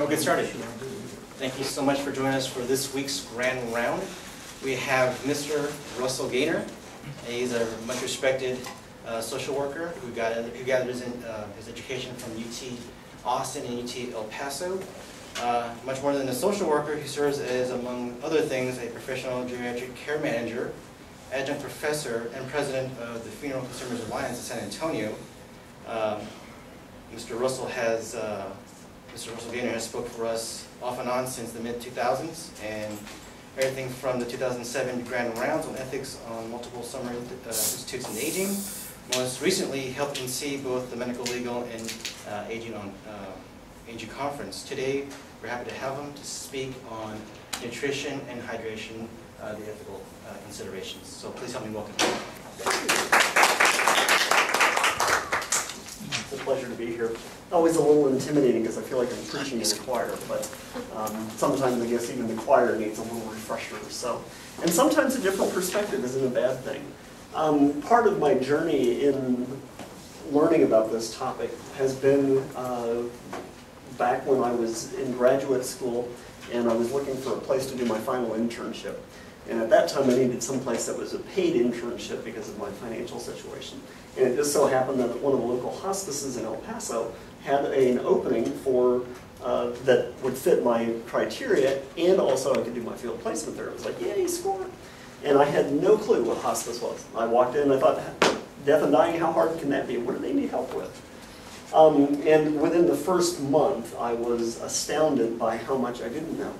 Get started. Thank you so much for joining us for this week's Grand Round. We have Mr. Russell Gaynor. He's a much respected social worker who gathers in his education from UT Austin and UT El Paso. Much more than a social worker, he serves as, among other things, a professional geriatric care manager, adjunct professor, and president of the Funeral Consumers Alliance in San Antonio. Mr. Russell Gaynor has spoke for us off and on since the mid-2000s, and everything from the 2007 Grand Rounds on ethics on multiple summer institutes and aging. Most recently helped MC both the medical, legal, and aging conference. Today, we're happy to have him to speak on nutrition and hydration, the ethical considerations. So please help me welcome him. It's a pleasure to be here. Always a little intimidating because I feel like I'm preaching in the choir, but sometimes I guess even the choir needs a little refresher. So, and sometimes a different perspective isn't a bad thing. Part of my journey in learning about this topic has been back when I was in graduate school and I was looking for a place to do my final internship. And at that time I needed some place that was a paid internship because of my financial situation. And it just so happened that one of the local hospices in El Paso had an opening for that would fit my criteria, and also I could do my field placement there. It was like, yay, score! And I had no clue what hospice was. I walked in and I thought, death and dying, how hard can that be? What do they need help with? And within the first month, I was astounded by how much I didn't know.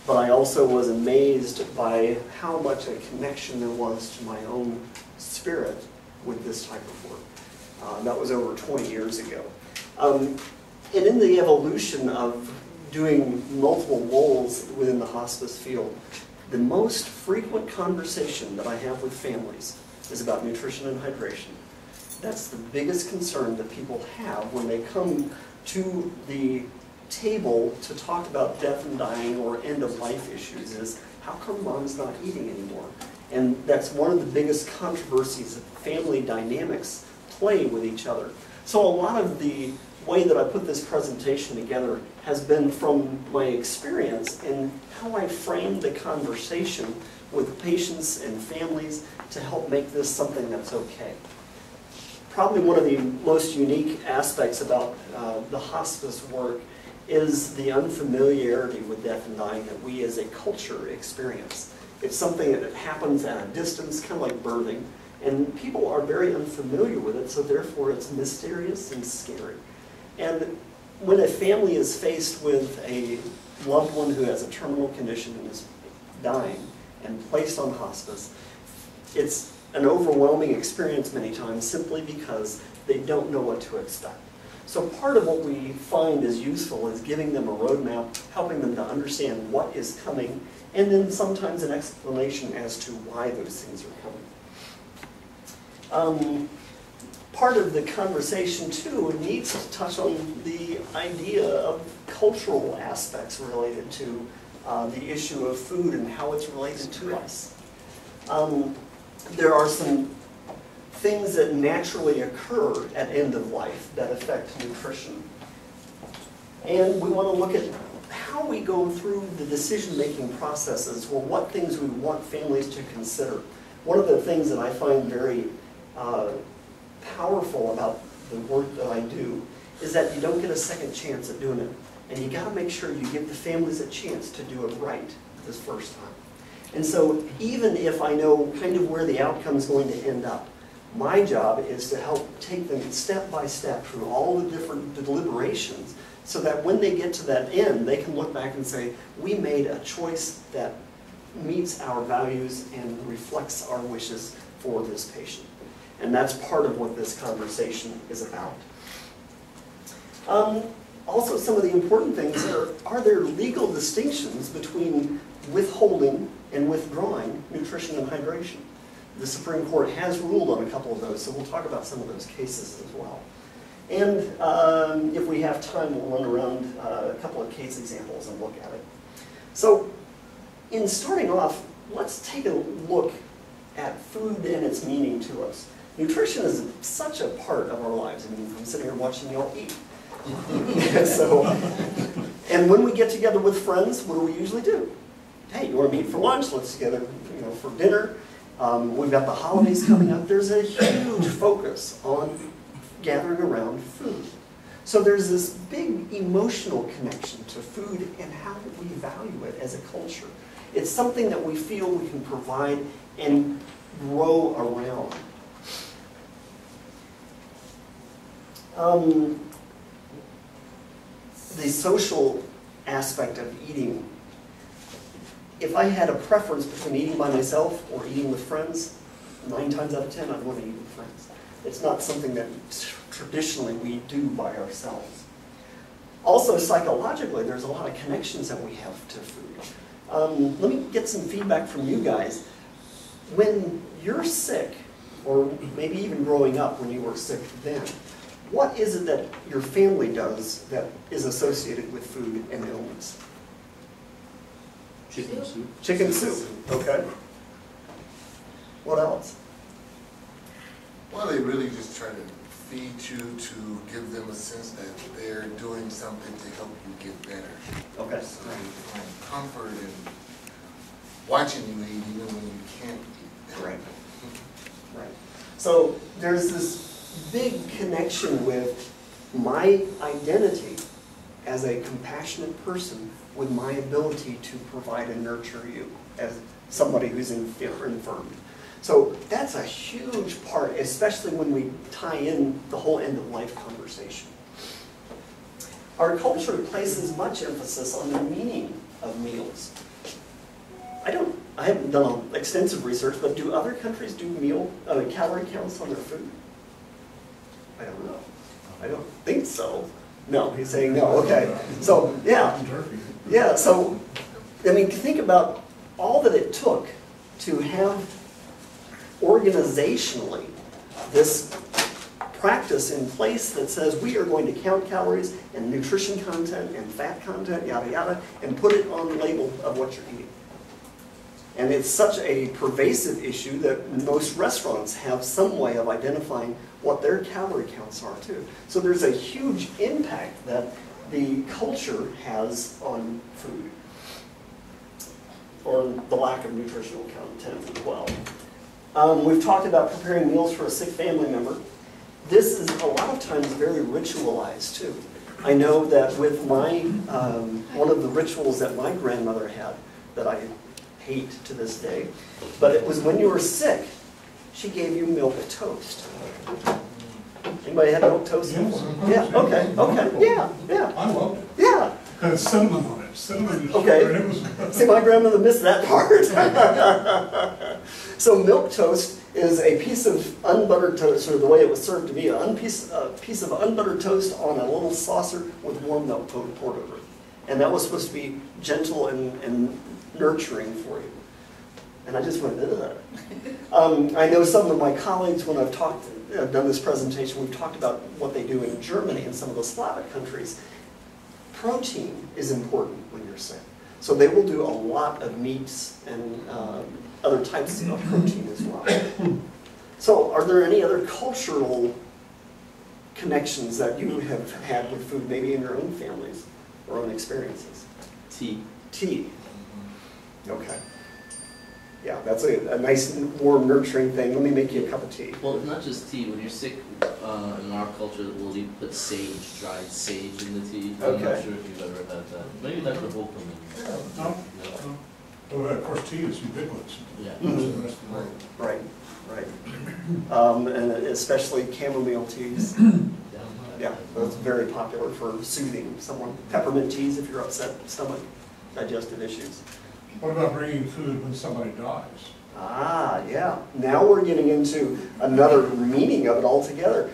But I also was amazed by how much a connection there was to my own spirit with this type of work. That was over 20 years ago. And in the evolution of doing multiple roles within the hospice field, the most frequent conversation that I have with families is about nutrition and hydration. That's the biggest concern that people have when they come to the table to talk about death and dying or end-of-life issues is, how come mom's not eating anymore? And that's one of the biggest controversies that family dynamics play with each other. So a lot of the way that I put this presentation together has been from my experience and how I framed the conversation with patients and families to help make this something that's okay. Probably one of the most unique aspects about the hospice work is the unfamiliarity with death and dying that we as a culture experience. It's something that happens at a distance, kind of like birthing, and people are very unfamiliar with it, so therefore it's mysterious and scary. And when a family is faced with a loved one who has a terminal condition and is dying and placed on hospice, it's an overwhelming experience many times simply because they don't know what to expect. So part of what we find is useful is giving them a roadmap, helping them to understand what is coming, and then sometimes an explanation as to why those things are coming. Part of the conversation, too, needs to touch on the idea of cultural aspects related to the issue of food and how it's related to us. There are some things that naturally occur at end of life that affect nutrition. And we want to look at how we go through the decision-making processes, or what things we want families to consider. One of the things that I find very powerful about the work that I do is that you don't get a second chance at doing it. And you got to make sure you give the families a chance to do it right this first time. And so even if I know kind of where the outcome is going to end up, my job is to help take them step by step through all the different deliberations so that when they get to that end, they can look back and say, we made a choice that meets our values and reflects our wishes for this patient. And that's part of what this conversation is about. Also, some of the important things are there legal distinctions between withholding and withdrawing nutrition and hydration? The Supreme Court has ruled on a couple of those, so we'll talk about some of those cases as well. And if we have time, we'll run around a couple of case examples and look at it. So, in starting off, let's take a look at food and its meaning to us. Nutrition is such a part of our lives. I mean, I'm sitting here watching y'all eat. And when we get together with friends, what do we usually do? Hey, you want to meet for lunch? Let's get together, for dinner. We've got the holidays coming up. There's a huge focus on gathering around food. So there's this big emotional connection to food and how we value it as a culture. It's something that we feel we can provide and grow around. The social aspect of eating. If I had a preference between eating by myself or eating with friends, 9 times out of 10 I'd want to eat with friends. It's not something that traditionally we do by ourselves. Also, psychologically, there's a lot of connections that we have to food. Let me get some feedback from you guys. When you're sick, or maybe even growing up when you were sick then, what is it that your family does that is associated with food and illness? Chicken soup. Chicken soup, okay. What else? Well, they really just try to feed you to give them a sense that they're doing something to help you get better. Okay. So you find comfort in watching you eat even when you can't eat. Right. Right. So there's this big connection with my identity as a compassionate person with my ability to provide and nurture you as somebody who's infirm. So that's a huge part, especially when we tie in the whole end-of-life conversation. Our culture places much emphasis on the meaning of meals. I haven't done extensive research, but do other countries do calorie counts on their food? I don't know. I don't think so. No, he's saying no. Okay. So, yeah. Yeah, so, I mean, think about all that it took to have organizationally this practice in place that says we are going to count calories and nutrition content and fat content, yada, yada, and put it on the label of what you're eating. And it's such a pervasive issue that most restaurants have some way of identifying what their calorie counts are too. So there's a huge impact that the culture has on food, or the lack of nutritional content as well. We've talked about preparing meals for a sick family member. This is a lot of times very ritualized too. I know that with my, one of the rituals that my grandmother had that I hate to this day, but it was when you were sick, she gave you milk toast. Anybody had milk toast before? Yeah, okay, yeah, yeah. I loved it. Yeah. Because cinnamon on it. Cinnamon is Okay. sugar, and it was See, my grandmother missed that part. So milk toast is a piece of unbuttered toast, or the way it was served to me, a piece of unbuttered toast on a little saucer with warm milk poured over it. And that was supposed to be gentle and nurturing for you. And I just went, ugh. I know some of my colleagues, when I've done this presentation, we've talked about what they do in Germany and some of the Slavic countries. Protein is important when you're sick. So they will do a lot of meats and other types of protein as well. So are there any other cultural connections that you have had with food, maybe in your own families or own experiences? Tea. Tea. Okay. Yeah, that's a nice, warm, nurturing thing. Let me make you a cup of tea. Well, not just tea. When you're sick, in our culture, we'll put sage, dried sage in the tea. I'm Okay. not sure if you've ever had that. Maybe Dr. Holcomb. No. Well, of course, tea is ubiquitous. Yeah. The rest of the world. Right, right. And especially chamomile teas. Yeah, that's very popular for soothing someone. Peppermint teas if you're upset stomach, digestive issues. What about bringing food when somebody dies? Ah, yeah. Now we're getting into another meaning of it altogether,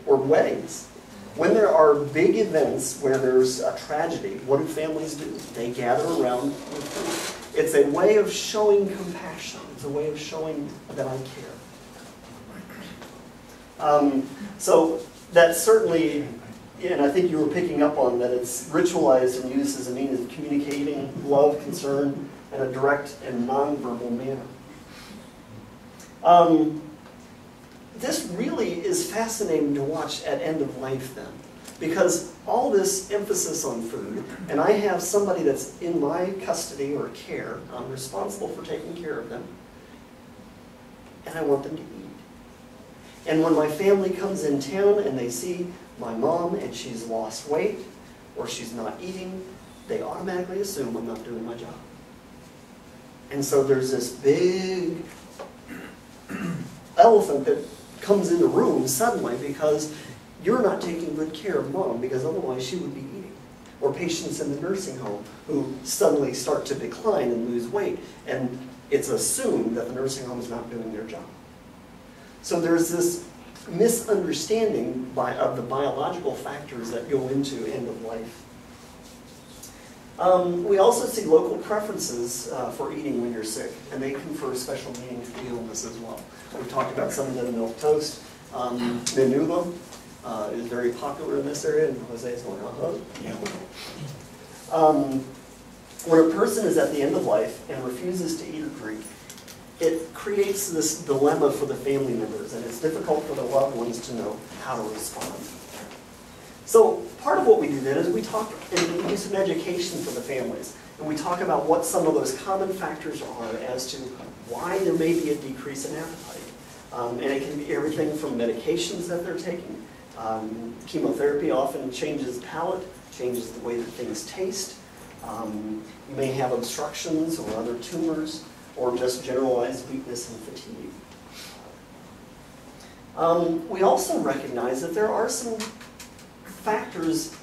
or weddings. When there are big events where there's a tragedy, what do families do? They gather around with food. It's a way of showing compassion. It's a way of showing that I care. So that's certainly, and I think you were picking up on that, it's ritualized and used as a means of communicating love, concern, in a direct and nonverbal manner. This really is fascinating to watch at end of life then, because all this emphasis on food, and I have somebody that's in my custody or care, I'm responsible for taking care of them, and I want them to eat. And when my family comes in town and they see my mom and she's lost weight or she's not eating, they automatically assume I'm not doing my job. And so there's this big elephant that comes in the room suddenly because you're not taking good care of mom, because otherwise she would be eating. Or patients in the nursing home who suddenly start to decline and lose weight, and it's assumed that the nursing home is not doing their job. So there's this misunderstanding of the biological factors that go into end of life. We also see local preferences for eating when you're sick, and they confer special meaning to the illness as well. We've talked about some of the milk toast. Menudo is very popular in this area, and Jose's going, yeah. When a person is at the end of life and refuses to eat or drink, it creates this dilemma for the family members, and it's difficult for the loved ones to know how to respond. So part of what we do then is we talk and we do some education for the families, and we talk about what some of those common factors are as to why there may be a decrease in appetite. And it can be everything from medications that they're taking. Chemotherapy often changes palate, changes the way that things taste. You may have obstructions or other tumors, or just generalized weakness and fatigue. We also recognize that there are some factors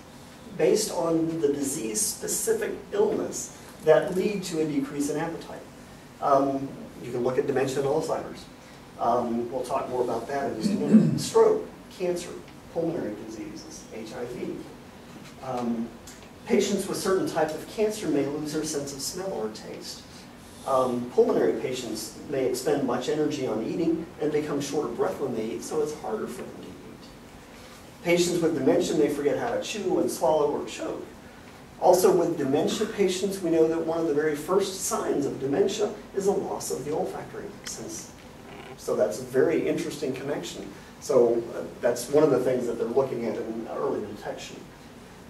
based on the disease-specific illness that lead to a decrease in appetite. You can look at dementia and Alzheimer's. We'll talk more about that in just a minute. Stroke, cancer, pulmonary diseases, HIV. Patients with certain types of cancer may lose their sense of smell or taste. Pulmonary patients may expend much energy on eating and become short of breath when they eat, so it's harder for them to eat. Patients with dementia may forget how to chew and swallow or choke. Also with dementia patients, we know that one of the very first signs of dementia is a loss of the olfactory sense. So that's a very interesting connection. So that's one of the things that they're looking at in early detection.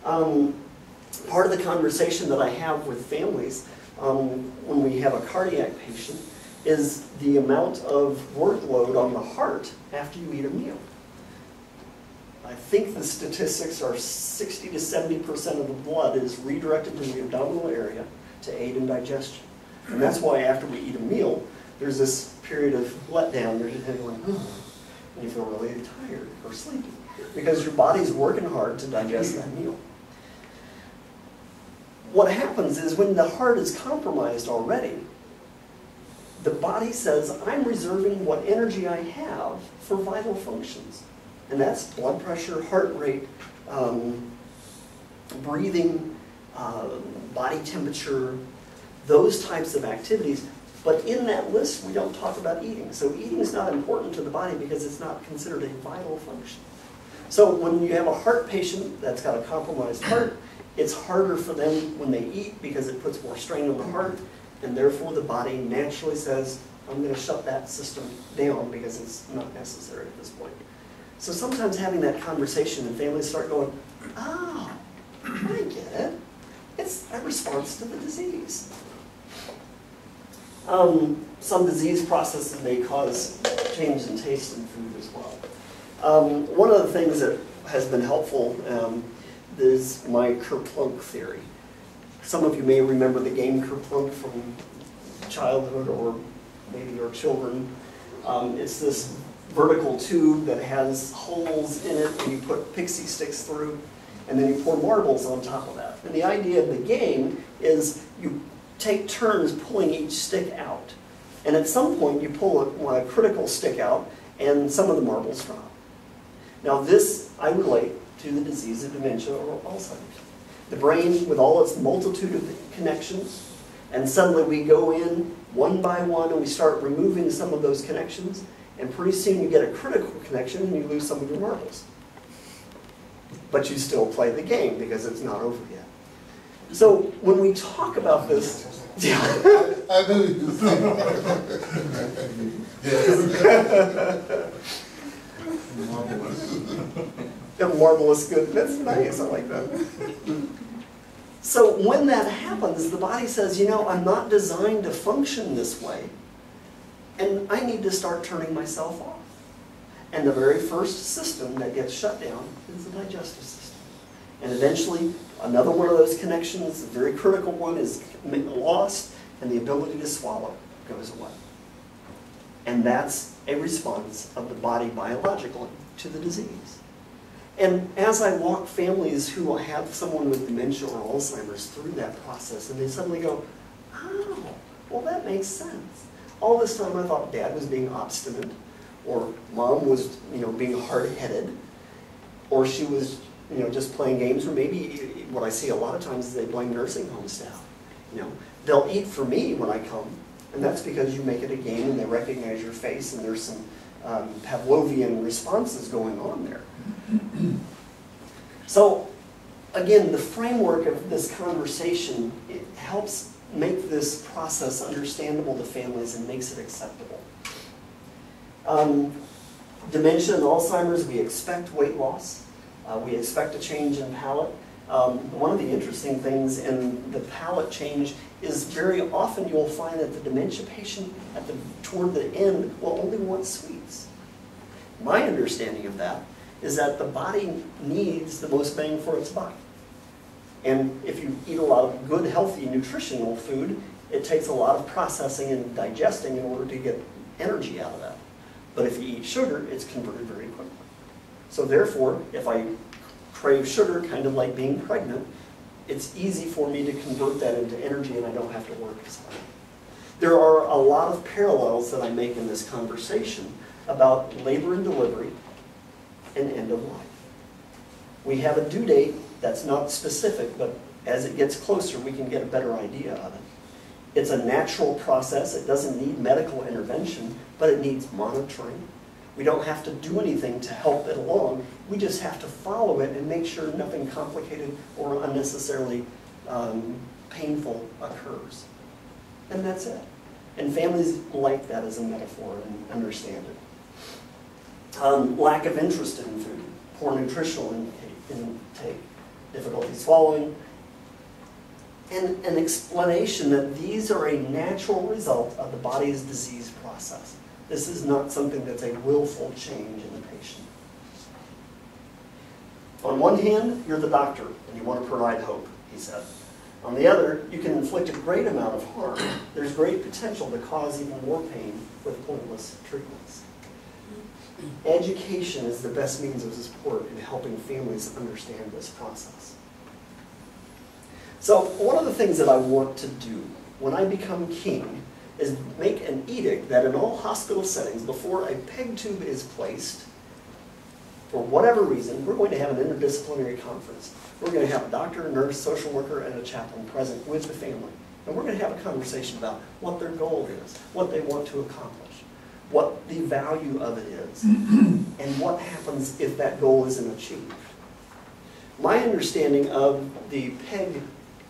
Part of the conversation that I have with families when we have a cardiac patient is the amount of workload on the heart after you eat a meal. I think the statistics are 60 to 70% of the blood is redirected to the abdominal area to aid in digestion. And that's why after we eat a meal, there's this period of letdown. You're just going, and you feel really tired or sleepy because your body's working hard to digest that meal. What happens is when the heart is compromised already, the body says, I'm reserving what energy I have for vital functions. And that's blood pressure, heart rate, breathing, body temperature, those types of activities. But in that list, we don't talk about eating. So eating is not important to the body because it's not considered a vital function. So when you have a heart patient that's got a compromised heart, it's harder for them when they eat because it puts more strain on the heart, and therefore the body naturally says, I'm going to shut that system down because it's not necessary at this point. So sometimes having that conversation and families start going, oh, I get it. It's a response to the disease. Some disease processes may cause change in taste in food as well. One of the things that has been helpful is my Kerplunk theory. Some of you may remember the game Kerplunk from childhood or maybe your children. It's this vertical tube that has holes in it, and you put pixie sticks through, and then you pour marbles on top of that. And the idea of the game is you take turns pulling each stick out. And at some point you pull a critical stick out and some of the marbles drop. Now this I relate to the disease of dementia or Alzheimer's. The brain with all its multitude of connections, and suddenly we go in one by one and we start removing some of those connections, and pretty soon you get a critical connection and you lose some of your marbles. But you still play the game because it's not over yet. So when we talk about this, I knew you was saying that. Marvelous good. That's nice. I like that. So when that happens, the body says, you know, I'm not designed to function this way, and I need to start turning myself off. And the very first system that gets shut down is the digestive system. And eventually, another one of those connections, a very critical one, is lost, and the ability to swallow goes away. And that's a response of the body biologically to the disease. And as I walk families who have someone with dementia or Alzheimer's through that process, and they suddenly go, oh, well that makes sense. All this time I thought Dad was being obstinate, or Mom was, being hard-headed, or she was, just playing games, or maybe what I see a lot of times is they blame nursing home staff. They'll eat for me when I come, and that's because you make it a game and they recognize your face, and there's some Pavlovian responses going on there. So, again, the framework of this conversation, it helps make this process understandable to families and makes it acceptable. Dementia and Alzheimer's, we expect weight loss. We expect a change in palate. One of the interesting things in the palate change is very often you'll find that the dementia patient toward the end will only want sweets. My understanding of that is that the body needs the most bang for its buck. And if you eat a lot of good, healthy, nutritional food, it takes a lot of processing and digesting in order to get energy out of that. But if you eat sugar, it's converted very quickly. So therefore, if I crave sugar, kind of like being pregnant, it's easy for me to convert that into energy and I don't have to work as hard. There are a lot of parallels that I make in this conversation about labor and delivery and end of life. We have a due date that's not specific, but as it gets closer, we can get a better idea of it. It's a natural process. It doesn't need medical intervention, but it needs monitoring. We don't have to do anything to help it along. We just have to follow it and make sure nothing complicated or unnecessarily painful occurs. And that's it. And families like that as a metaphor and understand it. Lack of interest in food, poor nutritional intake, difficulty swallowing, and an explanation that these are a natural result of the body's disease process. This is not something that's a willful change in the patient. On one hand, you're the doctor and you want to provide hope, he said. On the other, you can inflict a great amount of harm. There's great potential to cause even more pain with pointless treatments. Education is the best means of support in helping families understand this process. So one of the things that I want to do when I become king is make an edict that in all hospital settings, before a PEG tube is placed, for whatever reason, we're going to have an interdisciplinary conference. We're going to have a doctor, a nurse, social worker, and a chaplain present with the family. And we're going to have a conversation about what their goal is, what they want to accomplish, what the value of it is, and what happens if that goal isn't achieved. My understanding of the PEG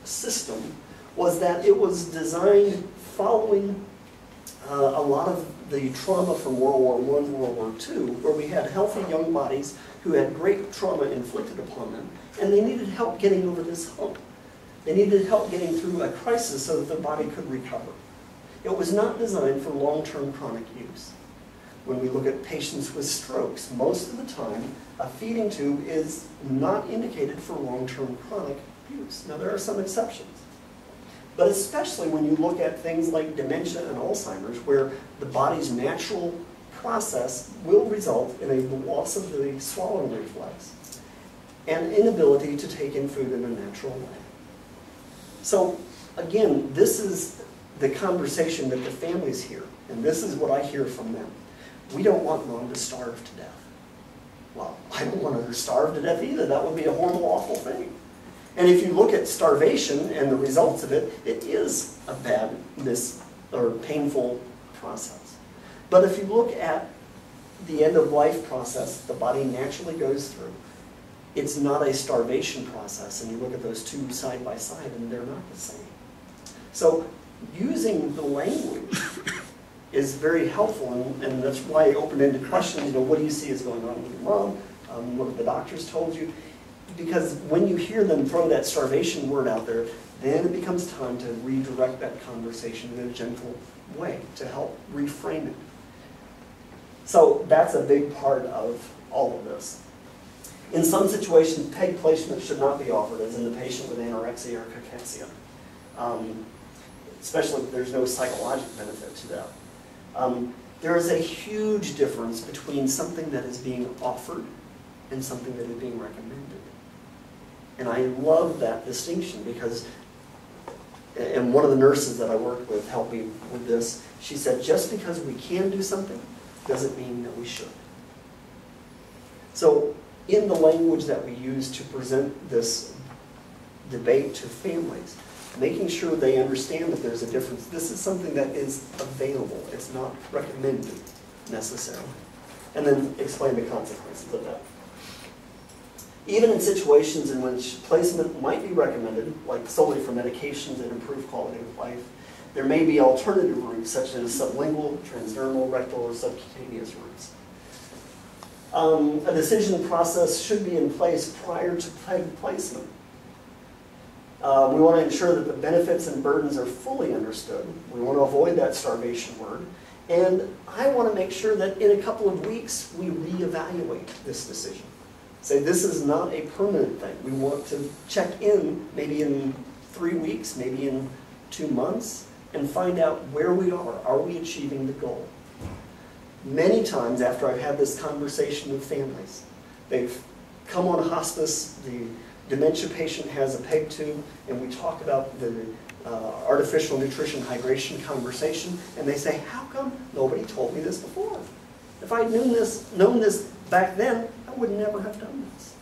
system was that it was designed following a lot of the trauma from World War I, World War II, where we had healthy young bodies who had great trauma inflicted upon them, and they needed help getting over this hump. They needed help getting through a crisis so that their body could recover. It was not designed for long-term chronic use. When we look at patients with strokes, most of the time, a feeding tube is not indicated for long-term chronic use. Now, there are some exceptions. But especially when you look at things like dementia and Alzheimer's, where the body's natural process will result in a loss of the swallowing reflex and inability to take in food in a natural way. So again, this is the conversation that the families hear, and this is what I hear from them. We don't want mom to starve to death. Well, I don't want her to starve to death either. That would be a horrible, awful thing. And if you look at starvation and the results of it, it is a bad, or painful process. But if you look at the end-of-life process the body naturally goes through, it's not a starvation process, and you look at those two side by side and they're not the same. So using the language is very helpful, and that's why open-ended questions, what do you see is going on with your mom? What have the doctors told you? Because when you hear them throw that starvation word out there, then it becomes time to redirect that conversation in a gentle way to help reframe it. So that's a big part of all of this. In some situations, peg placement should not be offered, as in the patient with anorexia or cachexia, especially if there's no psychological benefit to that. There is a huge difference between something that is being offered and something that is being recommended. And I love that distinction because, and one of the nurses that I worked with helped me with this, she said, just because we can do something doesn't mean that we should. So in the language that we use to present this debate to families, making sure they understand that there's a difference. This is something that is available. It's not recommended necessarily. And then explain the consequences of that. Even in situations in which placement might be recommended, like solely for medications that improve quality of life, there may be alternative routes such as sublingual, transdermal, rectal, or subcutaneous routes. A decision process should be in place prior to peg placement. We want to ensure that the benefits and burdens are fully understood. We want to avoid that starvation word. And I want to make sure that in a couple of weeks we reevaluate this decision. Say this is not a permanent thing. We want to check in maybe in 3 weeks, maybe in 2 months, and find out where we are. Are we achieving the goal? Many times after I've had this conversation with families, they've come on hospice, the dementia patient has a PEG tube, and we talk about the artificial nutrition hydration conversation, and they say, how come nobody told me this before? If I'd known this back then, I would never have done this.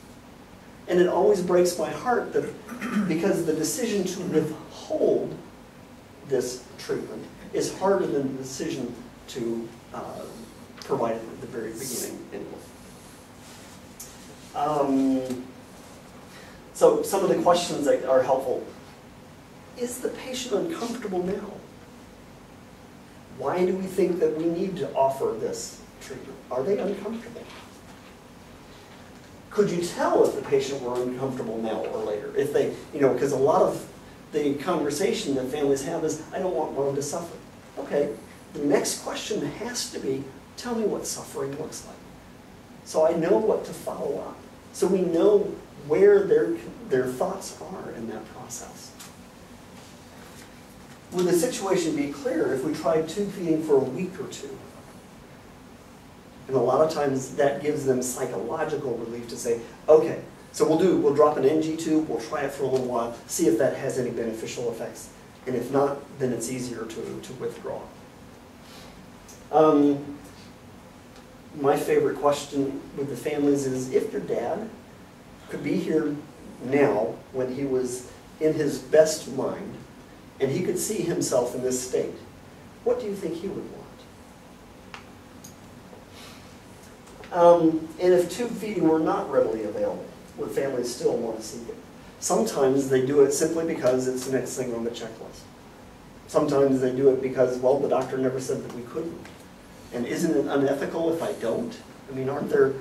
And it always breaks my heart that because the decision to withhold this treatment is harder than the decision to provide it at the very beginning anyway. So some of the questions that are helpful. Is the patient uncomfortable now? Why do we think that we need to offer this treatment? Are they uncomfortable? Could you tell if the patient were uncomfortable now or later? If they, because a lot of the conversation that families have is, I don't want mom to suffer. Okay, the next question has to be, tell me what suffering looks like. So I know what to follow up. So we know where their thoughts are in that process. Would the situation be clearer if we tried tube feeding for a week or two? And a lot of times that gives them psychological relief to say, okay, so we'll drop an NG tube, we'll try it for a little while, see if that has any beneficial effects. And if not, then it's easier to withdraw. My favorite question with the families is, if your dad could be here now when he was in his best mind, and he could see himself in this state, what do you think he would want? And if tube feeding were not readily available, would families still want to seek it? Sometimes they do it simply because it's the next thing on the checklist. Sometimes they do it because, well, the doctor never said that we couldn't. And isn't it unethical if I don't? I mean, aren't there,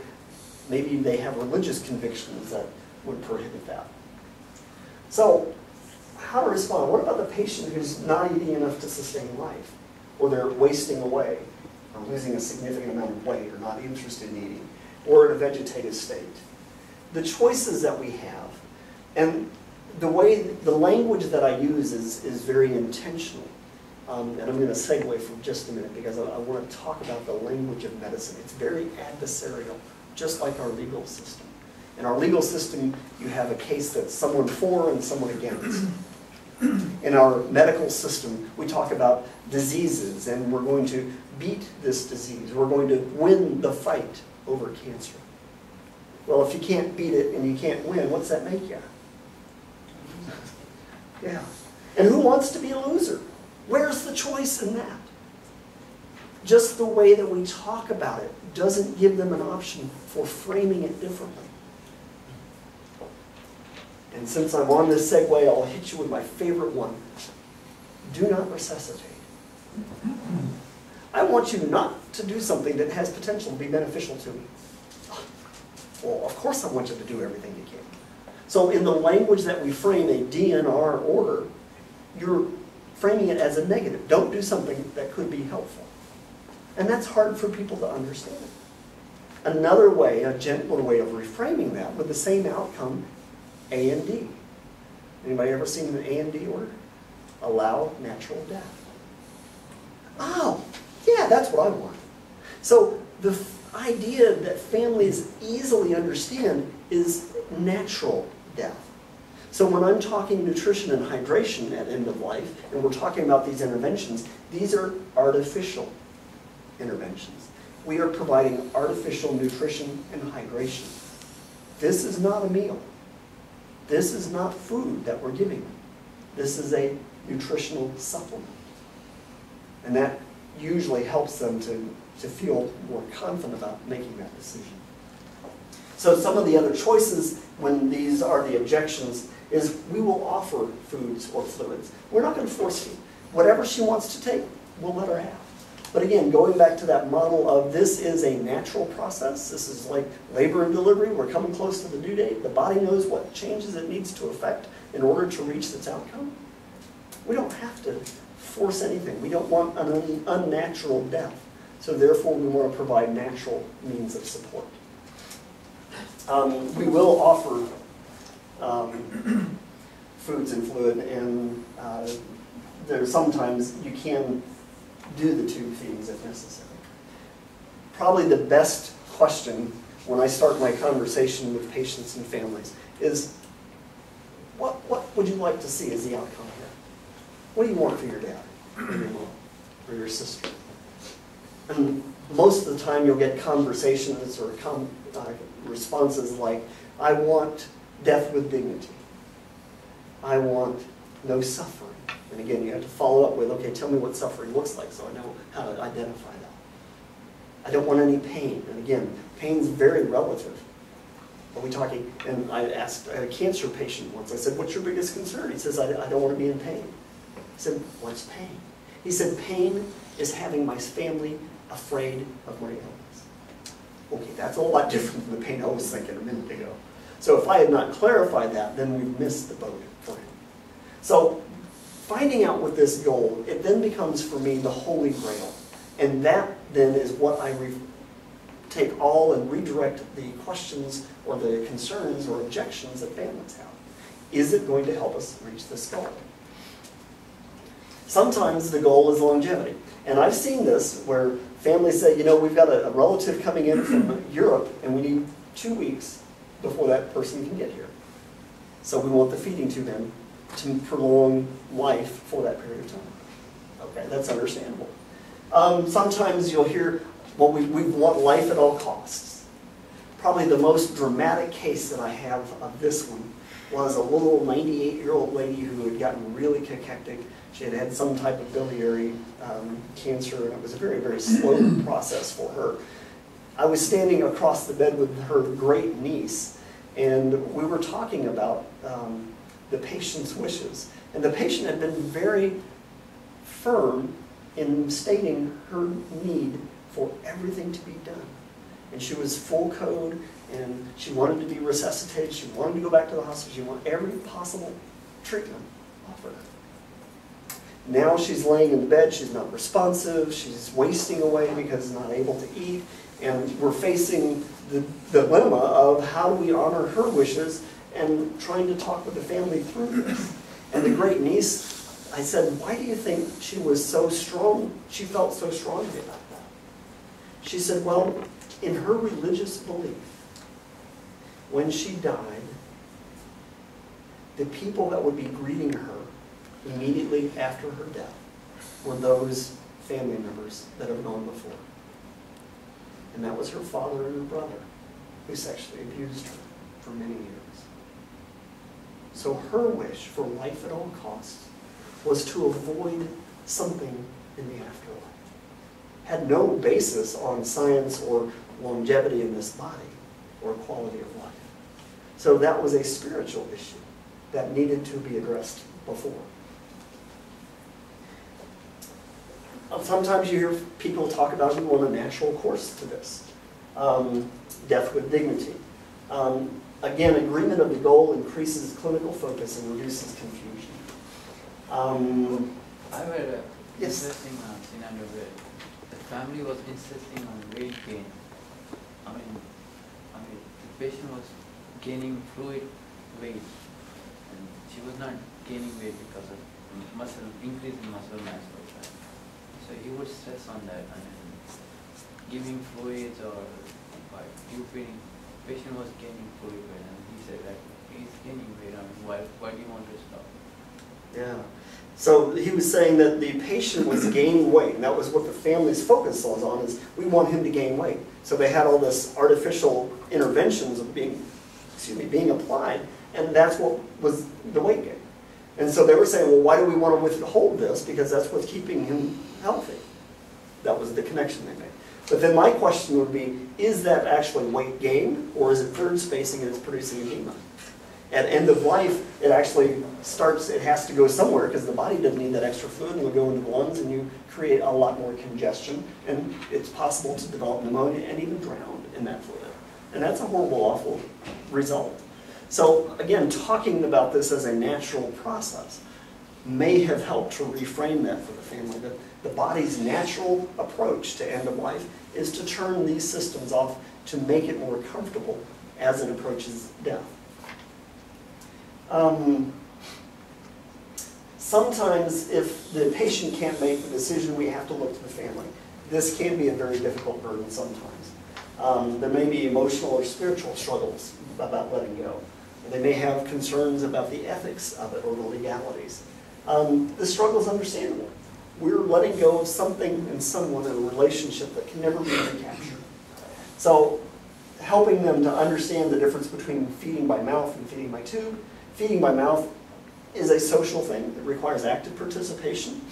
maybe they have religious convictions that would prohibit that. So, how to respond? What about the patient who's not eating enough to sustain life? Or they're wasting away, or losing a significant amount of weight, or not interested in eating, or in a vegetative state? The choices that we have, and the language that I use is very intentional. and I'm going to segue for just a minute because I want to talk about the language of medicine. It's very adversarial, just like our legal system. In our legal system, you have a case that's someone for and someone against. In our medical system, we talk about diseases, and we're going to beat this disease. We're going to win the fight over cancer. Well, if you can't beat it and you can't win, what's that make you? Yeah. And who wants to be a loser? Where's the choice in that? Just the way that we talk about it doesn't give them an option for framing it differently. And since I'm on this segue, I'll hit you with my favorite one. Do not resuscitate. I want you not to do something that has potential to be beneficial to me. Well, of course I want you to do everything you can. So in the language that we frame a DNR order, you're framing it as a negative. Don't do something that could be helpful. And that's hard for people to understand. Another way, a gentler way of reframing that with the same outcome, A and D. Anybody ever seen an A and D order? Allow natural death. Oh, yeah, that's what I want. So the idea that families easily understand is natural death. So when I'm talking nutrition and hydration at end of life, and we're talking about these interventions, these are artificial interventions. We are providing artificial nutrition and hydration. This is not a meal. This is not food that we're giving them. This is a nutritional supplement. And that usually helps them to feel more confident about making that decision. So some of the other choices when these are the objections is we will offer foods or fluids. We're not going to force feed. Whatever she wants to take, we'll let her have. But again, going back to that model of this is a natural process. This is like labor and delivery. We're coming close to the due date. The body knows what changes it needs to affect in order to reach its outcome. We don't have to force anything. We don't want an unnatural death. So therefore, we want to provide natural means of support. We will offer foods and fluid, and there's sometimes you can do the tube feedings if necessary. Probably the best question when I start my conversation with patients and families is, what would you like to see as the outcome here? What do you want for your dad, or your mom, or your sister? And most of the time you'll get conversations or responses like, I want death with dignity. I want no suffering. And again, you have to follow up with, okay, tell me what suffering looks like so I know how to identify that. I don't want any pain. And again, pain's very relative. Are we talking, and I asked a cancer patient once, I said, what's your biggest concern? He says, I don't want to be in pain. I said, what's pain? He said, pain is having my family afraid of my illness. Okay, that's a lot different than the pain I was thinking a minute ago. So if I had not clarified that, then we've missed the boat for him. So finding out what this goal, it then becomes for me the holy grail. And that then is what I take all and redirect the questions or the concerns or objections that families have. Is it going to help us reach this goal? Sometimes the goal is longevity. And I've seen this where families say, you know, we've got a relative coming in from Europe and we need 2 weeks before that person can get here. So we want the feeding tube in to prolong life for that period of time. Okay, that's understandable. Sometimes you'll hear, well, we want life at all costs. Probably the most dramatic case that I have of this one was a little 98-year-old lady who had gotten really cachectic. She had had some type of biliary cancer, and it was a very, very slow process for her. I was standing across the bed with her great niece, and we were talking about the patient's wishes. And the patient had been very firm in stating her need for everything to be done. And she was full code, and she wanted to be resuscitated, she wanted to go back to the hospital, she wanted every possible treatment offered her. Now she's laying in bed, she's not responsive, she's wasting away because she's not able to eat, and we're facing the dilemma of how do we honor her wishes and trying to talk with the family through this. And the great niece I said, why do you think she was so strong? She felt so strongly about that. She said, well, in her religious belief, when she died, the people that would be greeting her immediately after her death were those family members that have gone before. And that was her father and her brother, who sexually abused her for many years. So her wish for life at all costs was to avoid something in the afterlife. Had no basis on science or longevity in this body or quality of life. So that was a spiritual issue that needed to be addressed before. Sometimes you hear people talk about we want a natural course to this. Death with dignity. Again, agreement of the goal increases clinical focus and reduces confusion. I read a Yes. interesting scenario where the family was insisting on weight gain. I mean, the patient was gaining fluid weight, and she was not gaining weight because of increase in muscle mass. So he would stress on that, and giving fluids or by tube feeding, patient was gaining fluid weight, and he said that he's gaining weight. I mean, why do you want to stop? Yeah. So he was saying that the patient was gaining weight, and that was what the family's focus was on, is we want him to gain weight. So they had all this artificial interventions of being applied, and that's what was the weight gain. And so they were saying, well, why do we want to withhold this? Because that's what's keeping him healthy. That was the connection they made. But then my question would be, is that actually weight gain, or is it third spacing and it's producing edema? At end of life, it actually starts, it has to go somewhere because the body doesn't need that extra fluid, and it'll go into the lungs and you create a lot more congestion, and it's possible to develop pneumonia and even drown in that fluid. And that's a horrible, awful result. So again, talking about this as a natural process may have helped to reframe that for the family, that the body's natural approach to end of life is to turn these systems off to make it more comfortable as it approaches death. Sometimes if the patient can't make the decision, we have to look to the family. This can be a very difficult burden sometimes. There may be emotional or spiritual struggles about letting go. They may have concerns about the ethics of it or the legalities. The struggle is understandable. We're letting go of something and someone in a relationship that can never be recaptured. So helping them to understand the difference between feeding by mouth and feeding by tube. Feeding by mouth is a social thing. It requires active participation.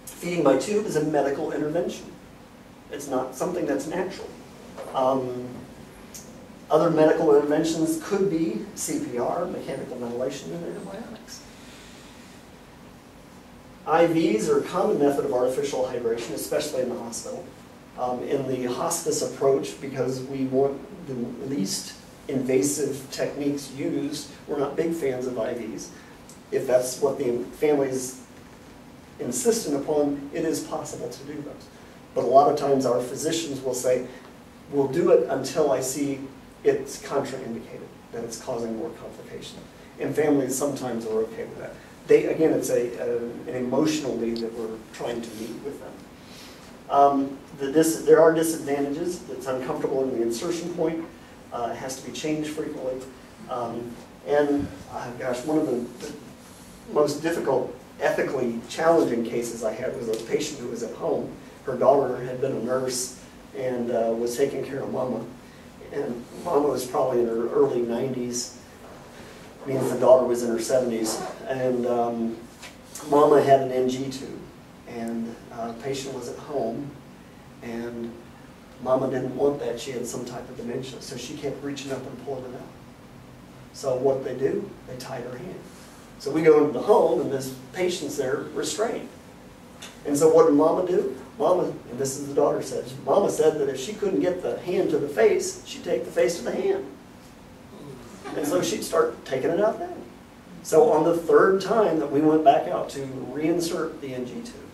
Feeding by tube is a medical intervention. It's not something that's natural. Other medical interventions could be CPR, mechanical ventilation, and antibiotics. IVs are a common method of artificial hydration, especially in the hospital. In the hospice approach, because we want the least invasive techniques used, we're not big fans of IVs. If that's what the family is insistent upon, it is possible to do those. But a lot of times our physicians will say, we'll do it until I see it's contraindicated, that it's causing more complications. And families sometimes are okay with that. Again, it's an emotional need that we're trying to meet with them. There are disadvantages. It's uncomfortable in the insertion point. It has to be changed frequently. Gosh, one of the most difficult, ethically challenging cases I had was a patient who was at home. Her daughter had been a nurse and was taking care of Mama. And Mama was probably in her early 90s, means the daughter was in her 70s. And Mama had an NG tube, and the patient was at home, and Mama didn't want that. She had some type of dementia, so she kept reaching up and pulling it out. So what they do, they tied her hand. So we go into the home, and this patient's there restrained. And so what did Mama do? Mama, and this is the daughter says, Mama said that if she couldn't get the hand to the face, she'd take the face to the hand. And so she'd start taking it out then. So on the third time that we went back out to reinsert the NG tube,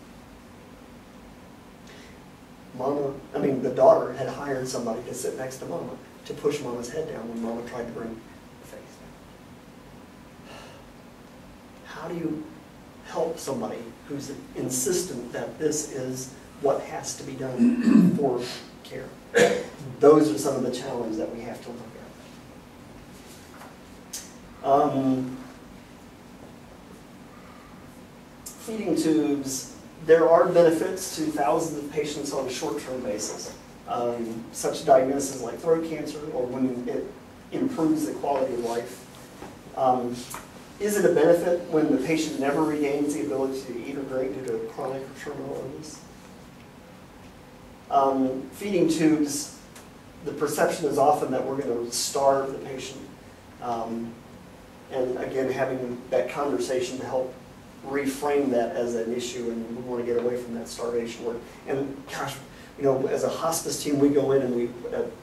the daughter had hired somebody to sit next to Mama to push Mama's head down when Mama tried to bring the face down. How do you help somebody who's insistent that this is what has to be done for care. Those are some of the challenges that we have to look at. Feeding tubes, there are benefits to thousands of patients on a short-term basis. Such diagnoses like throat cancer, or when it improves the quality of life. Is it a benefit when the patient never regains the ability to eat or drink due to chronic or terminal illness? Feeding tubes, the perception is often that we're going to starve the patient. And again, having that conversation to help reframe that as an issue, and we want to get away from that starvation word. And gosh, you know, as a hospice team, we go in and we,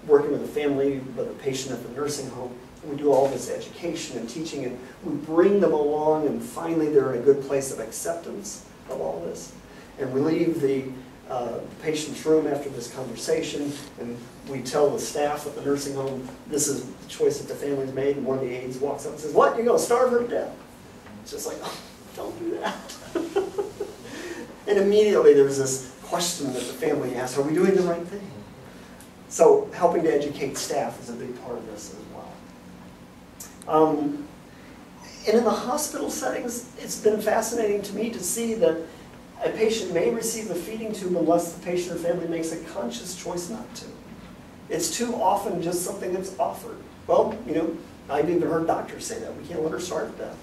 working with a family, with a patient at the nursing home, we do all this education and teaching, and we bring them along, and finally they're in a good place of acceptance of all this. And we leave the patient's room after this conversation, and we tell the staff at the nursing home, this is the choice that the family's made, and one of the aides walks up and says, "What, you're going to starve her to death?" It's just like, oh, don't do that. And immediately there's this question that the family asks, are we doing the right thing? So helping to educate staff is a big part of this as well. And in the hospital settings, it's been fascinating to me to see that a patient may receive a feeding tube unless the patient or family makes a conscious choice not to. It's too often just something that's offered. Well, you know, I've even heard doctors say that. We can't let her starve to death.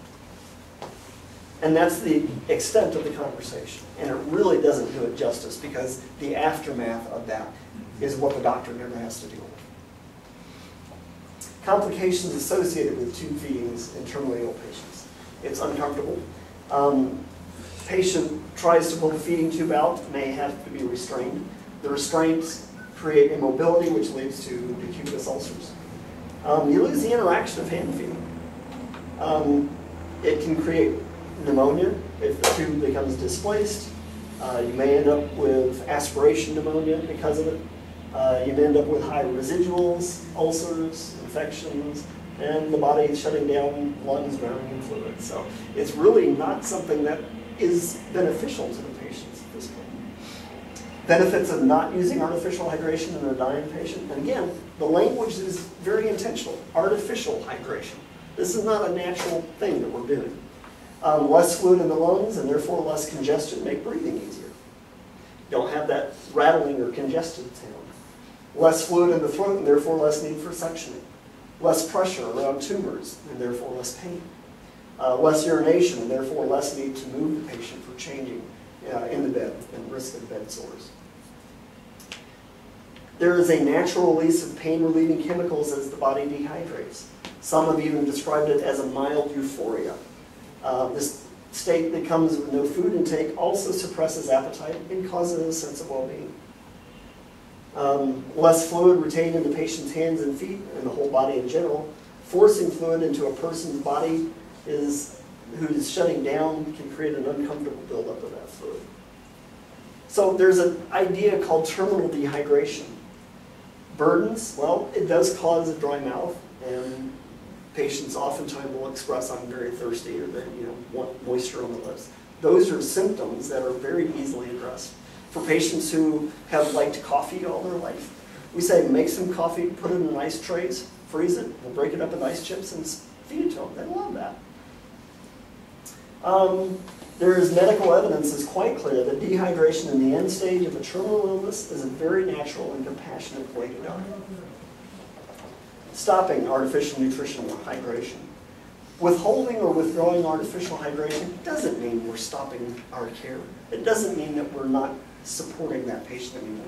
And that's the extent of the conversation. And it really doesn't do it justice, because the aftermath of that is what the doctor never has to deal with. Complications associated with tube feedings in terminally ill patients. It's uncomfortable. Patient tries to pull the feeding tube out, may have to be restrained. The restraints create immobility, which leads to decubitus ulcers. You lose the interaction of hand feeding. It can create pneumonia if the tube becomes displaced. You may end up with aspiration pneumonia because of it. You may end up with high residuals, ulcers, infections, and the body shutting down, lungs drowning in fluid. So it's really not something that is beneficial to the patients at this point. Benefits of not using artificial hydration in a dying patient. And again, the language is very intentional. Artificial hydration. This is not a natural thing that we're doing. Less fluid in the lungs, and therefore less congestion, make breathing easier. You don't have that rattling or congested sound. Less fluid in the throat, and therefore less need for suctioning. Less pressure around tumors, and therefore less pain. Less urination, and therefore less need to move the patient for changing in the bed and risk of bed sores. There is a natural release of pain-relieving chemicals as the body dehydrates. Some have even described it as a mild euphoria. This state that comes with no food intake also suppresses appetite and causes a sense of well-being. Less fluid retained in the patient's hands and feet, and the whole body in general. Forcing fluid into a person's body who is shutting down can create an uncomfortable buildup of that fluid. So there's an idea called terminal dehydration. Burdens, well, it does cause a dry mouth, and patients oftentimes will express, I'm very thirsty, or they want moisture on the lips. Those are symptoms that are very easily addressed. For patients who have liked coffee all their life, we say make some coffee, put it in ice trays, freeze it, we'll break it up in ice chips and feed it to them. They love that. There is medical evidence that's quite clear that dehydration in the end stage of a terminal illness is a very natural and compassionate way to die. Stopping artificial nutrition or hydration. Withholding or withdrawing artificial hydration doesn't mean we're stopping our care. It doesn't mean that we're not supporting that patient anymore.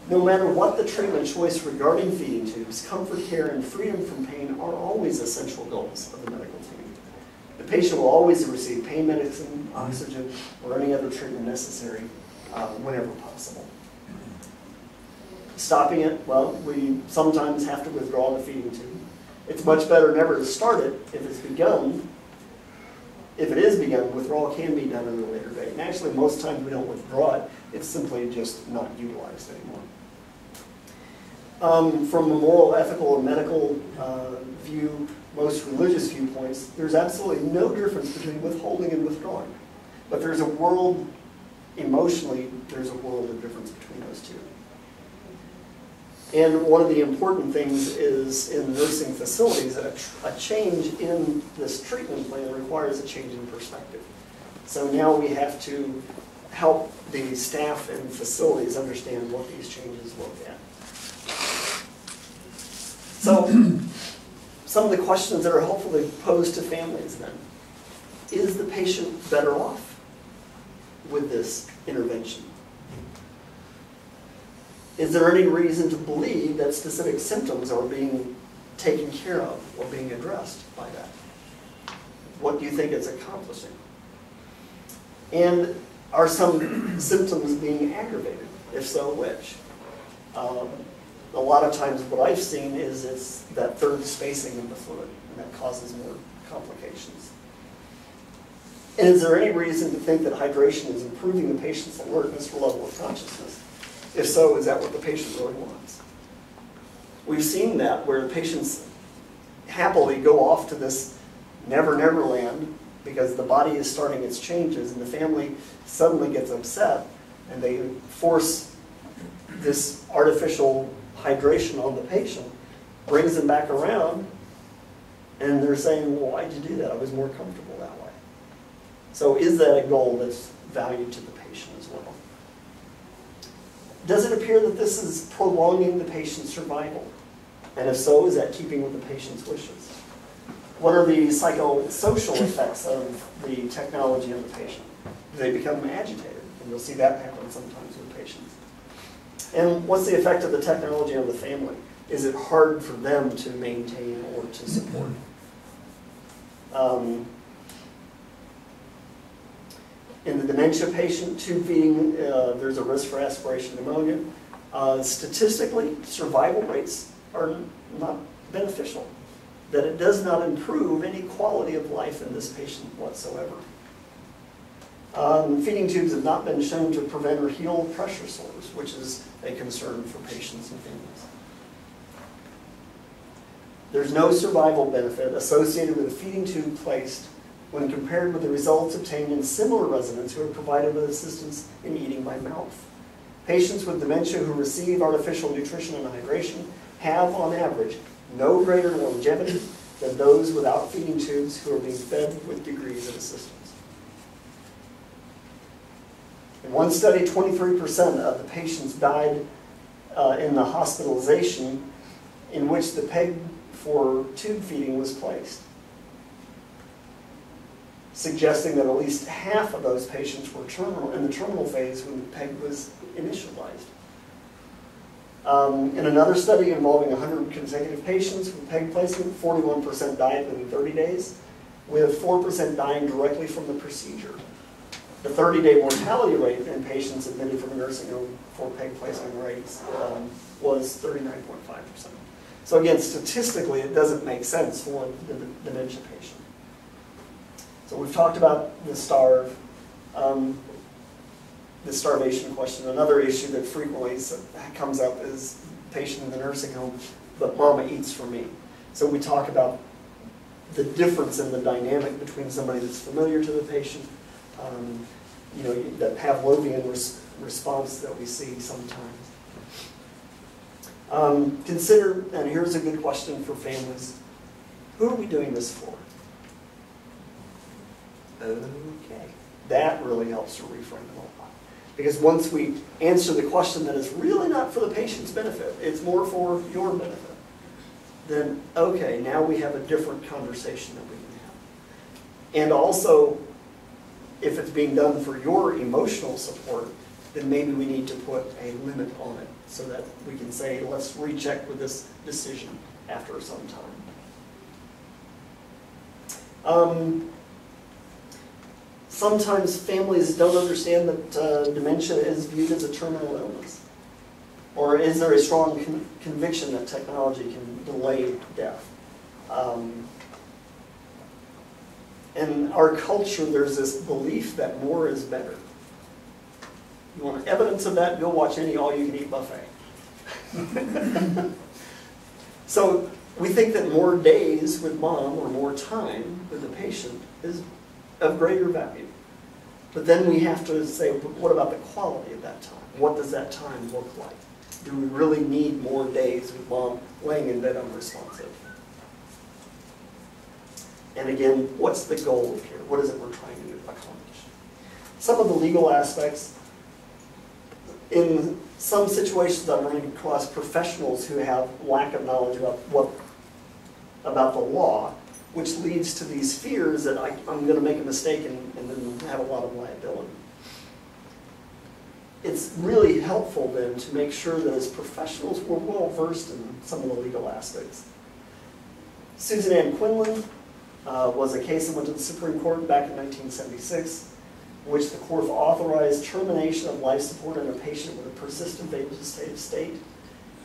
No matter what the treatment choice regarding feeding tubes, comfort care and freedom from pain are always essential goals of the medical team. The patient will always receive pain medicine, oxygen, or any other treatment necessary whenever possible. Stopping it, well, we sometimes have to withdraw the feeding tube. It's much better never to start it if it's begun. If it is begun, withdrawal can be done at a later date. And actually, most times we don't withdraw it. It's simply just not utilized anymore. From a moral, ethical, and medical view, most religious viewpoints, there's absolutely no difference between withholding and withdrawing. But there's a world, emotionally, there's a world of difference between those two. And one of the important things is in nursing facilities, a change in this treatment plan requires a change in perspective. So now we have to help the staff and facilities understand what these changes look at. So some of the questions that are hopefully posed to families then. Is the patient better off with this intervention? Is there any reason to believe that specific symptoms are being taken care of or being addressed by that? What do you think it's accomplishing? And are some symptoms being aggravated? If so, which? A lot of times what I've seen is it's that third spacing of the fluid, and that causes more complications. And is there any reason to think that hydration is improving the patient's alertness or level of consciousness? If so, is that what the patient really wants? We've seen that where the patients happily go off to this never land because the body is starting its changes and the family suddenly gets upset and they force this artificial hydration on the patient, brings them back around, and they're saying, well, why'd you do that? I was more comfortable that way. So is that a goal that's valued to the patient as well? Does it appear that this is prolonging the patient's survival? And if so, is that keeping with the patient's wishes? What are the psychosocial effects of the technology on the patient? Do they become agitated? And you'll see that happen sometimes with patients. And what's the effect of the technology on the family? Is it hard for them to maintain or to support? In the dementia patient, tube feeding, there's a risk for aspiration pneumonia. Statistically, survival rates are not beneficial. That it does not improve any quality of life in this patient whatsoever. Feeding tubes have not been shown to prevent or heal pressure sores, which is a concern for patients and families. There's no survival benefit associated with a feeding tube placed when compared with the results obtained in similar residents who are provided with assistance in eating by mouth. Patients with dementia who receive artificial nutrition and hydration have, on average, no greater longevity than those without feeding tubes who are being fed with degrees of assistance. In one study, 23% of the patients died in the hospitalization in which the peg for tube feeding was placed, suggesting that at least half of those patients were in the terminal phase when the peg was initialized. In another study involving 100 consecutive patients with peg placement, 41% died within 30 days, with 4% dying directly from the procedure. The 30-day mortality rate in patients admitted from a nursing home for peg placement rates was 39.5%. So again, statistically, it doesn't make sense for the dementia patient. So we've talked about the starvation question. Another issue that frequently comes up is patient in the nursing home, but mama eats for me. So we talk about the difference in the dynamic between somebody that's familiar to the patient, that Pavlovian response that we see sometimes. Consider, and here's a good question for families, who are we doing this for? Okay, that really helps to reframe it a lot. Because once we answer the question that is really not for the patient's benefit, it's more for your benefit, then okay, now we have a different conversation that we can have. And also, if it's being done for your emotional support, then maybe we need to put a limit on it so that we can say, let's recheck with this decision after some time. Sometimes families don't understand that dementia is viewed as a terminal illness. Or is there a strong conviction that technology can delay death? In our culture, there's this belief that more is better. You want evidence of that? Go watch any all-you-can-eat buffet. So We think that more days with mom or more time with the patient is of greater value. But then we have to say, what about the quality of that time? What does that time look like? Do we really need more days with mom laying in bed unresponsive? And again, what's the goal of care? What is it we're trying to accomplish? Some of the legal aspects, in some situations I'm running across professionals who have lack of knowledge about the law, which leads to these fears that I'm going to make a mistake and then have a lot of liability. It's really helpful then to make sure that as professionals we're well versed in some of the legal aspects. Susan Ann Quinlan was a case that went to the Supreme Court back in 1976, in which the court authorized termination of life support in a patient with a persistent vegetative state.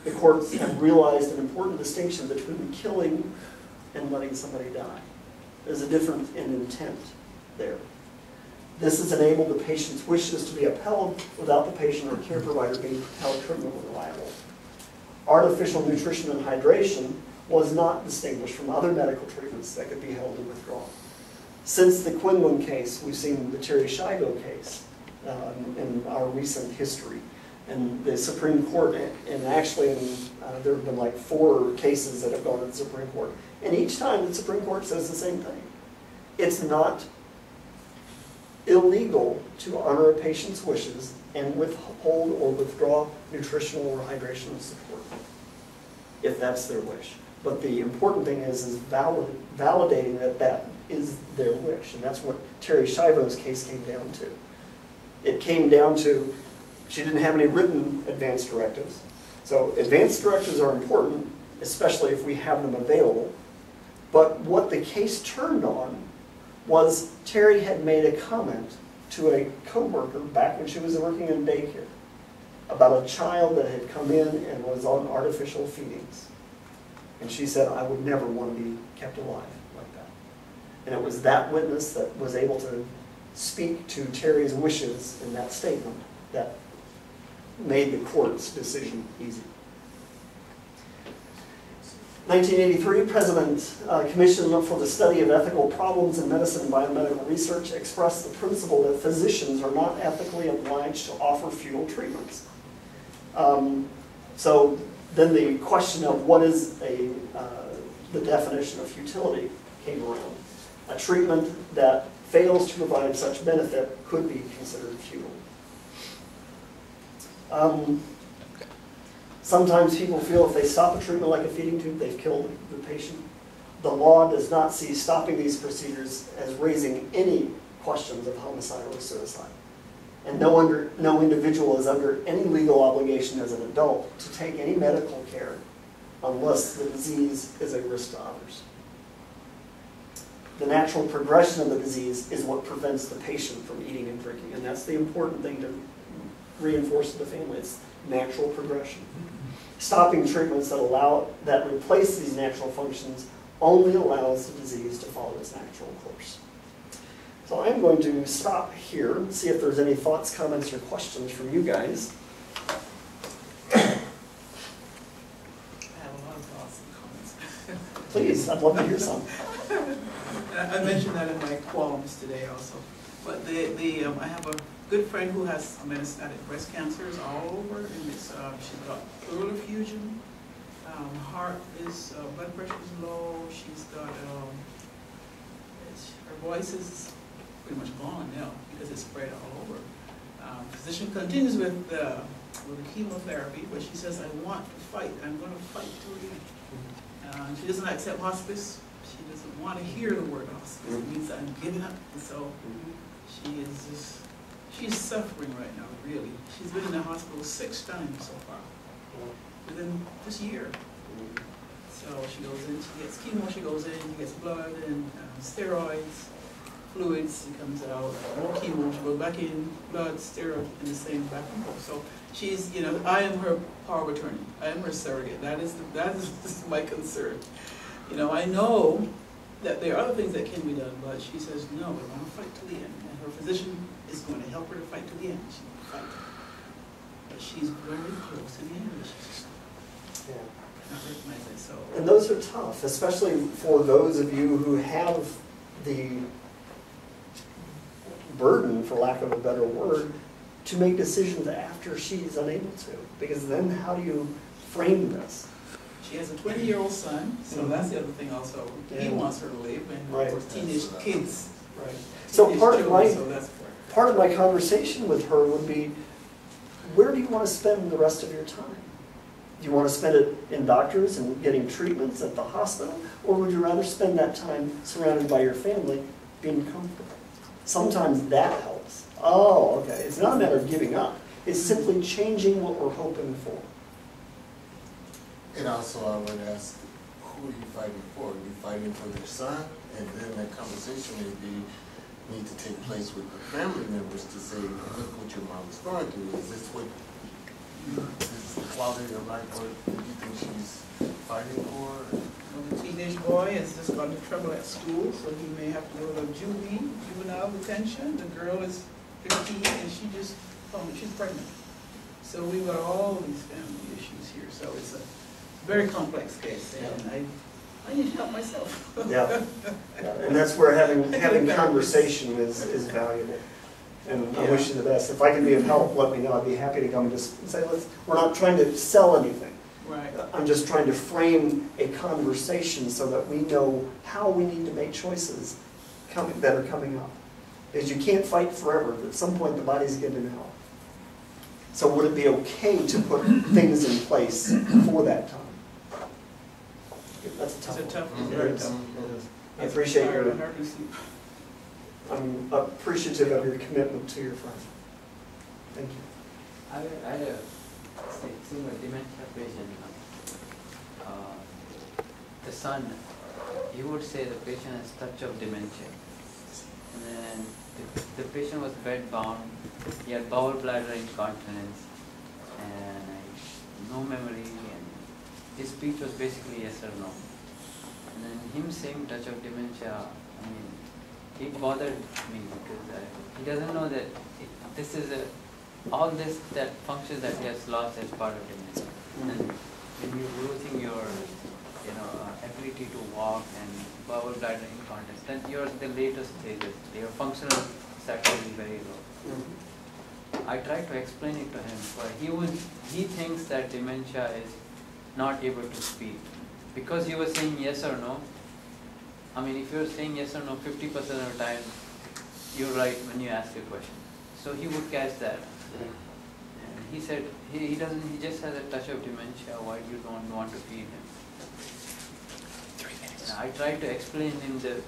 The courts have realized an important distinction between killing and letting somebody die. There's a difference in intent there. This has enabled the patient's wishes to be upheld without the patient or care provider being held criminally liable. Artificial nutrition and hydration was not distinguished from other medical treatments that could be held in withdrawal. Since the Quinlan case, we've seen the Terry Schiavo case in our recent history. And the Supreme Court, and actually there have been like 4 cases that have gone to the Supreme Court. And each time the Supreme Court says the same thing. It's not illegal to honor a patient's wishes and withhold or withdraw nutritional or hydrational support, if that's their wish. But the important thing is validating that that is their wish. And that's what Terry Schiavo's case came down to. It came down to she didn't have any written advance directives. So advance directives are important, especially if we have them available. But what the case turned on was Terry had made a comment to a coworker back when she was working in daycare about a child that had come in and was on artificial feedings. And she said, I would never want to be kept alive like that. And it was that witness that was able to speak to Terry's wishes in that statement that made the court's decision easy. 1983, President Commission for the Study of Ethical Problems in Medicine and Biomedical Research expressed the principle that physicians are not ethically obliged to offer futile treatments. So then the question of what is the definition of futility came around. A treatment that fails to provide such benefit could be considered futile. Sometimes people feel if they stop a treatment like a feeding tube, they've killed the patient. The law does not see stopping these procedures as raising any questions of homicide or suicide. And no individual is under any legal obligation as an adult to take any medical care unless the disease is a risk to others. The natural progression of the disease is what prevents the patient from eating and drinking, and that's the important thing to reinforce to the family. It's natural progression. Stopping treatments that replace these natural functions only allows the disease to follow its natural course. So I'm going to stop here and see if there's any thoughts, comments, or questions from you guys. I have a lot of thoughts and comments. Please, I'd love to hear some. I mentioned that in my qualms today also. But I have a good friend who has metastatic breast cancers all over, and she's got pleural effusion, heart is, blood pressure is low, she's got, her voice is pretty much gone now because it's spread all over. Physician continues with the chemotherapy, but she says, I want to fight, I'm going to fight till the end. She doesn't accept hospice. She doesn't want to hear the word hospice. It means I'm giving up. And so she is just, she's suffering right now, really. She's been in the hospital 6 times so far within this year. So she goes in, she gets chemo, she goes in, she gets blood and steroids, fluids, she comes out, more chemo, she goes back in, blood, steroid, and the same back and forth. So she's, you know, I am her power of attorney. I am her surrogate. That is my concern. You know, I know that there are other things that can be done, but she says, no, we want to fight to the end. And her physician is going to help her to fight to the end. She will fight. But she's very close to the end. She's just, Yeah. not recognize it, so. And those are tough, especially for those of you who have the burden, for lack of a better word, to make decisions after she's unable to. Because then how do you frame this? She has a 20-year-old son, so that's the other thing also. He Yeah. wants her to leave, and Right. of course teenage kids. Right. So teenage part of children, my so that's part of my conversation with her would be, where do you want to spend the rest of your time? Do you want to spend it in doctors and getting treatments at the hospital? Or would you rather spend that time surrounded by your family, being comfortable? Sometimes that helps. Oh, okay. It's not a matter of giving up. It's simply changing what we're hoping for. And also I would ask, who are you fighting for? Are you fighting for your son? And then that conversation need to take place with the family members to say, look what your mom is going through. Is this what is the quality of life or do you think she's fighting for? Well, the teenage boy has just got into trouble at school, so he may have to go to juvenile detention. The girl is 15 and she just told me she's pregnant. So we've got all these family issues here, so it's a very complex case, and I need help myself. Yeah. And that's where having conversation is valuable. And I wish you the best. If I can be of help, let me know. I'd be happy to come and just say, we're not trying to sell anything. Right. I'm just trying to frame a conversation so that we know how we need to make choices that are coming up. Because you can't fight forever. At some point, the body's giving out. So would it be okay to put things in place for that time? That's a tough one. It's a tough one. Very tough. I appreciate your, I'm appreciative of your commitment to your friend. Thank you. I had a single dementia patient. The son, he would say the patient has touch of dementia. And then the patient was bedbound. He had bowel bladder incontinence and no memory, and his speech was basically yes or no. And then him saying touch of dementia, I mean, it bothered me because he doesn't know that this is all this that functions that he has lost as part of dementia. And when you're losing your ability to walk and bowel bladder incontinence, then you're the latest stages. Your functional sector is very low. I tried to explain it to him, but he thinks that dementia is not able to speak. Because he was saying yes or no, I mean, if you're saying yes or no 50% of the time, you're right when you ask a question. So he would catch that. And he said he just has a touch of dementia, why you don't want to feed him? 3 minutes. I tried to explain him the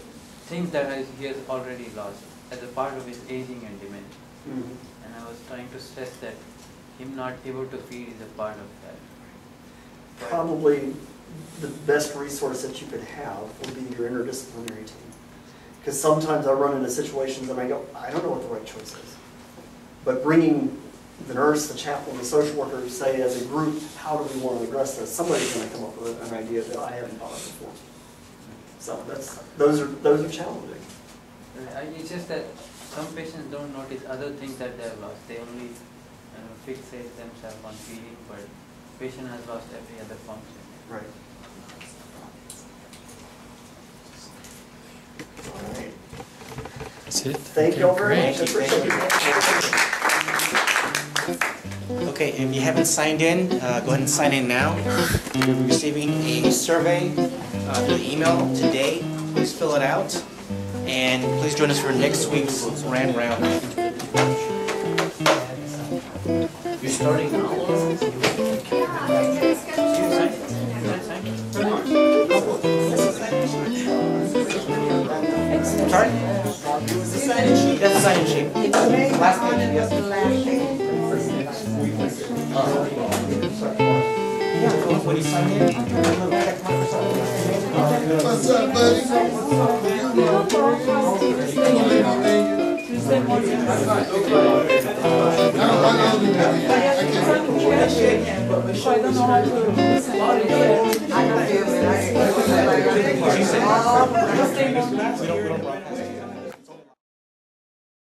things that he has already lost as a part of his aging and dementia. And I was trying to stress that him not able to feed is a part of that. Probably the best resource that you could have would be your interdisciplinary team. Because sometimes I run into situations and I go, I don't know what the right choice is. But bringing the nurse, the chaplain, the social worker, say as a group, how do we want to address this? Somebody's going to come up with an idea that I haven't thought of before. So those are challenging. It's just that some patients don't notice other things that they have lost. They only fixate themselves on feeding, but the patient has lost every other function. Right. All right. That's it. Thank you all very much. I Great. appreciate it. Okay, if you haven't signed in, go ahead and sign in now. You'll be receiving a survey through the email today. Please fill it out. And please join us for next week's Grand Round. You're starting now? Sorry? That's the sign-in sheet. Last page. Yeah, when you sign in, What's up, buddy? we don't